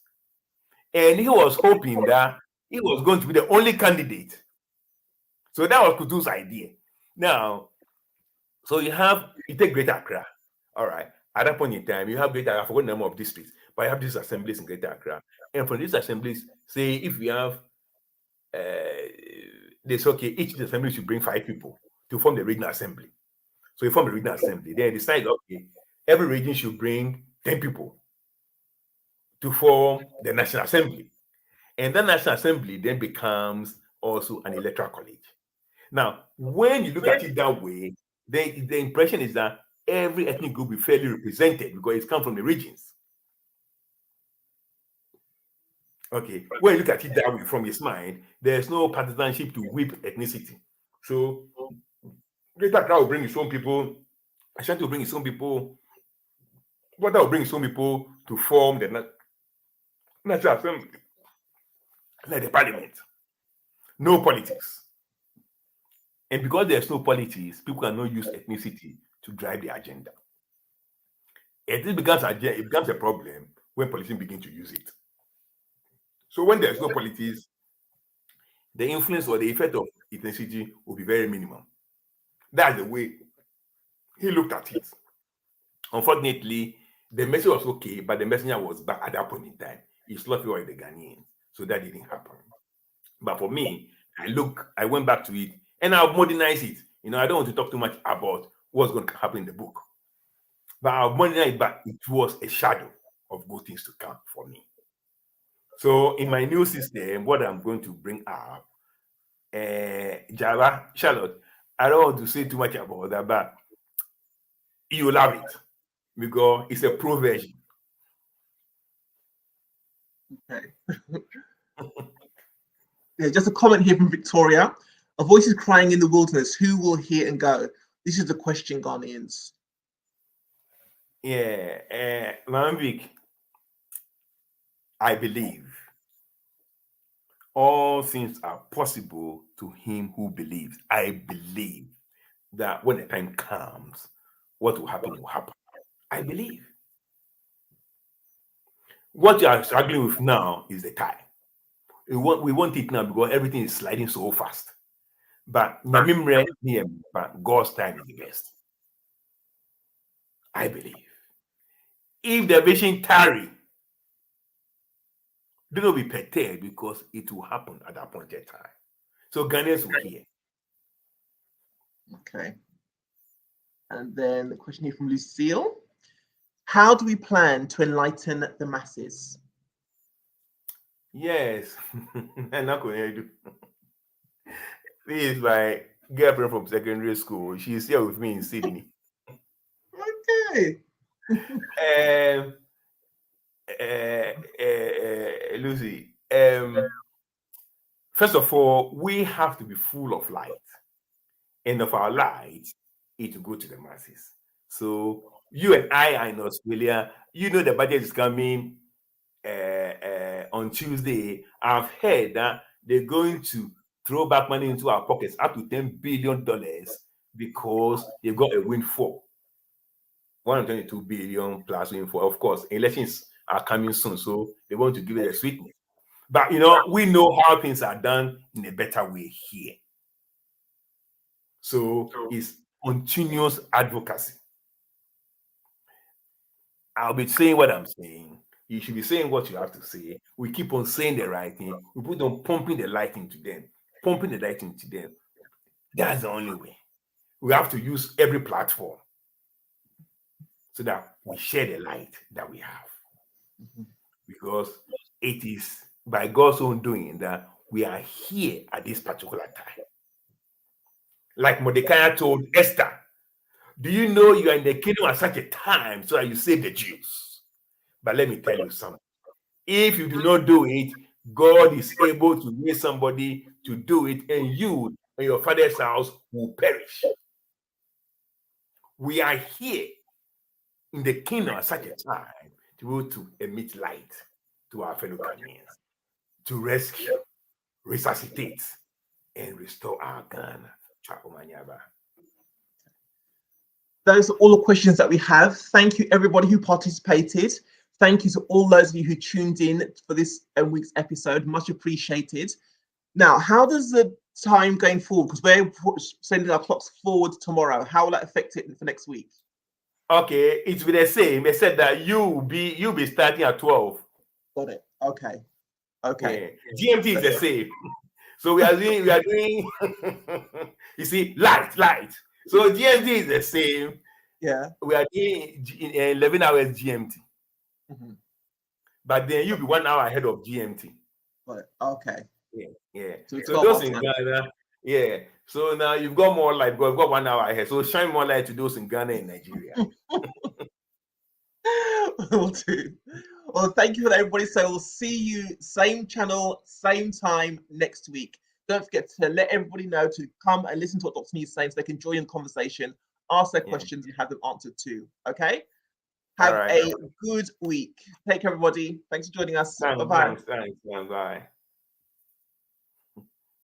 And he was hoping that he was going to be the only candidate. So that was Kutu's idea. Now, so you take Greater Accra. All right. At that point in time, you have Greater, I forgot the number of districts, but you have these assemblies in Greater Accra. And from these assemblies, say if we have they say, okay, each assembly should bring 5 people to form the regional assembly. So you form the regional assembly. Then decide, okay, every region should bring 10 people to form the national assembly. And that national assembly then becomes also an electoral college. Now, when you look at it that way, the impression is that every ethnic group is fairly represented because it's come from the regions. Okay, when you look at it that way from his mind, there's no partisanship to whip ethnicity. So, Greater Accra will bring his own people, Ashanti will bring his own people, Water will bring his own people to form the national assembly, like the parliament. No politics. And because there's no politics, people cannot use ethnicity to drive the agenda. It becomes a problem when politicians begin to use it. So when there's no politics, the influence or the effect of intensity will be very minimum. That's the way he looked at it. Unfortunately, the message was okay, but the messenger was bad at that point in time. He sloppy with the Ghanaians, so that didn't happen. But for me, I went back to it, and I'll modernize it. I don't want to talk too much about what's going to happen in the book, but I'll modernize it. But it was a shadow of good things to come for me. So in my new system, what I'm going to bring up, Java, Charlotte, I don't want to say too much about that, but you love it because it's a pro version. Okay. Yeah, just a comment here from Victoria. A voice is crying in the wilderness. Who will hear and go? This is the question, Ghanaians. Yeah, Manvik, I believe all things are possible to him who believes. I believe that when the time comes, what will happen will happen. I believe. What you are struggling with now is the time. We want it now because everything is sliding so fast. But God's time is the best. I believe. If the vision tarry, do not be perturbed because it will happen at that appointed time. So Ghanaians will hear. Okay. And then the question here from Lucille. How do we plan to enlighten the masses? Yes. I'm not going to do. This is my girlfriend from secondary school. She's here with me in Sydney. Okay. Lucy, first of all, we have to be full of light. And of our light, it will go to the masses. So you and I are in Australia. The budget is coming on Tuesday. I've heard that they're going to throw back money into our pockets up to $10 billion because they've got a windfall. 122 billion plus windfall. Of course, elections are coming soon, so they want to give it a sweetness. But we know how things are done in a better way here. So it's continuous advocacy. I'll be saying what I'm saying. You should be saying what you have to say. We keep on saying the right thing. We put on pumping the light into them. That's the only way. We have to use every platform so that we share the light that we have. Because it is by God's own doing that we are here at this particular time. Like Mordecai told Esther, do you know you are in the kingdom at such a time so that you save the Jews? But let me tell you something. If you do not do it, God is able to raise somebody to do it, and you and your father's house will perish. We are here in the kingdom at such a time to be able to emit light to our fellow Ghanaians, to rescue, resuscitate, and restore our Ghana. Those are all the questions that we have. Thank you, everybody who participated. Thank you to all those of you who tuned in for this week's episode. Much appreciated. Now, how does the time going forward, because we're sending our clocks forward tomorrow, how will that affect it for next week? Okay, it's the same. They said that you'll be starting at 12. Got it. Okay. Yeah. GMT is the same. So we are doing you see, light. So GMT is the same. Yeah. We are doing 11 hours GMT. But then you'll be 1 hour ahead of GMT. Got it. Okay. Yeah. So those in Ghana, so now you've got more light, but we've got 1 hour ahead. So shine more light to those in Ghana and Nigeria. Will do. Well, thank you for that, everybody. So we'll see you same channel, same time next week. Don't forget to let everybody know to come and listen to what Dr. Nii is saying so they can join in the conversation, ask their questions, and have them answered too. Okay? Have a good week. Take care, everybody. Thanks for joining us. Bye-bye. Thanks. Bye.